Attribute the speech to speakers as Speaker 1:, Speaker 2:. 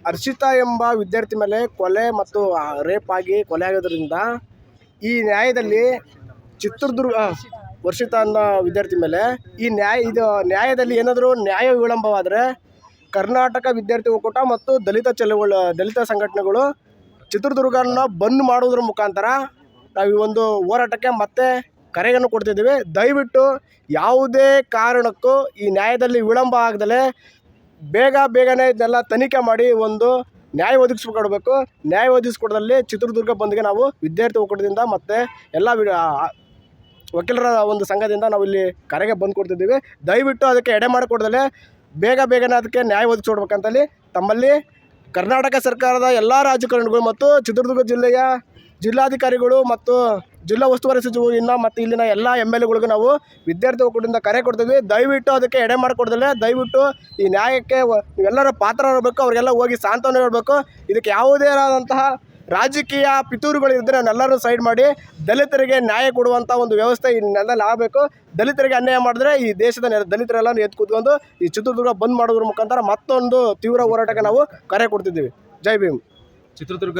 Speaker 1: ಹರ್ಷಿತಾ ಎಂಬ ವಿದ್ಯಾರ್ಥಿ ಮೇಲೆ ಕೊಲೆ ಮತ್ತು ರೇಪ್ ಆಗಿ ಕೊಲೆ ಆಗೋದ್ರಿಂದ ಈ ನ್ಯಾಯದಲ್ಲಿ ಚಿತ್ರದುರ್ಗ ವರ್ಷಿತಾ ಅನ್ನೋ ವಿದ್ಯಾರ್ಥಿ ಮೇಲೆ ಈ ನ್ಯಾಯದಲ್ಲಿ ಏನಾದರೂ ನ್ಯಾಯ ವಿಳಂಬವಾದರೆ ಕರ್ನಾಟಕ ವಿದ್ಯಾರ್ಥಿ ಒಕ್ಕೂಟ ಮತ್ತು ದಲಿತ ಸಂಘಟನೆಗಳು ಚಿತ್ರದುರ್ಗನ ಬಂದ್ ಮಾಡೋದ್ರ ಮುಖಾಂತರ ನಾವು ಈ ಒಂದು ಹೋರಾಟಕ್ಕೆ ಮತ್ತೆ ಕರೆಯನ್ನು ಕೊಡ್ತಿದ್ದೀವಿ. ದಯವಿಟ್ಟು ಯಾವುದೇ ಕಾರಣಕ್ಕೂ ಈ ನ್ಯಾಯದಲ್ಲಿ ವಿಳಂಬ ಆಗದಲೇ ಬೇಗನೆ ಇದನ್ನೆಲ್ಲ ತನಿಖೆ ಮಾಡಿ ಒಂದು ನ್ಯಾಯ ಒದಗಿಸ್ಕೊಡ್ಬೇಕು. ನ್ಯಾಯ ಒದಗಿಸ್ಕೊಡೋದ್ರಲ್ಲಿ ಚಿತ್ರದುರ್ಗ ಬಂದ್ಗೆ ನಾವು ವಿದ್ಯಾರ್ಥಿ ಒಕ್ಕೂಟದಿಂದ ಮತ್ತು ಎಲ್ಲ ವಕೀಲರ ಒಂದು ಸಂಘದಿಂದ ನಾವು ಇಲ್ಲಿ ಕರೆಗೆ ಬಂದು ಕೊಡ್ತಿದ್ದೀವಿ. ದಯವಿಟ್ಟು ಅದಕ್ಕೆ ಎಡೆ ಮಾಡಿಕೊಡ್ದಲೇ ಬೇಗನೆ ಅದಕ್ಕೆ ನ್ಯಾಯ ಒದಗಿಸ್ಕೊಡ್ಬೇಕಂತಲ್ಲಿ ತಮ್ಮಲ್ಲಿ ಕರ್ನಾಟಕ ಸರ್ಕಾರದ ಎಲ್ಲ ರಾಜಕಾರಣಿಗಳು ಮತ್ತು ಚಿತ್ರದುರ್ಗ ಜಿಲ್ಲೆಯ ಜಿಲ್ಲಾಧಿಕಾರಿಗಳು ಮತ್ತು ಜಿಲ್ಲಾ ಉಸ್ತುವಾರಿ ಸಚಿವರು ಮತ್ತು ಇಲ್ಲಿನ ಎಲ್ಲ MLAಗಳಿಗೂ ನಾವು ವಿದ್ಯಾರ್ಥಿ ಒಕ್ಕೂಟದಿಂದ ಕರೆ ಕೊಡ್ತೀವಿ. ದಯವಿಟ್ಟು ಅದಕ್ಕೆ ಎಡೆ ಮಾಡಿಕೊಡ್ದಲೇ ದಯವಿಟ್ಟು ಈ ನ್ಯಾಯಕ್ಕೆ ನೀವೆಲ್ಲರ ಪಾತ್ರ ಇರಬೇಕು. ಅವರಿಗೆಲ್ಲ ಹೋಗಿ ಸಾಂತ್ವನ ಹೇಳಬೇಕು. ಇದಕ್ಕೆ ಯಾವುದೇ ಆದಂತಹ ರಾಜಕೀಯ ಪಿತೂರುಗಳಿದ್ದರೆ ನಾವೆಲ್ಲರೂ ಸೈಡ್ ಮಾಡಿ ದಲಿತರಿಗೆ ನ್ಯಾಯ ಕೊಡುವಂಥ ಒಂದು ವ್ಯವಸ್ಥೆ ಇನ್ನೆಲ್ಲ ಆಗಬೇಕು. ದಲಿತರಿಗೆ ಅನ್ಯಾಯ ಮಾಡಿದ್ರೆ ಈ ದೇಶದ ದಲಿತರೆಲ್ಲ ಎದ್ದು ಕೂತ್ಕೊಂಡು ಈ ಚಿತ್ರದುರ್ಗ ಬಂದ್ ಮಾಡೋದ್ರ ಮುಖಾಂತರ ಮತ್ತೊಂದು ತೀವ್ರ ಹೋರಾಟಕ್ಕೆ ನಾವು ಕರೆ ಕೊಡ್ತಿದ್ದೀವಿ. ಜೈ ಭೀಮ್.
Speaker 2: ಚಿತ್ರದುರ್ಗ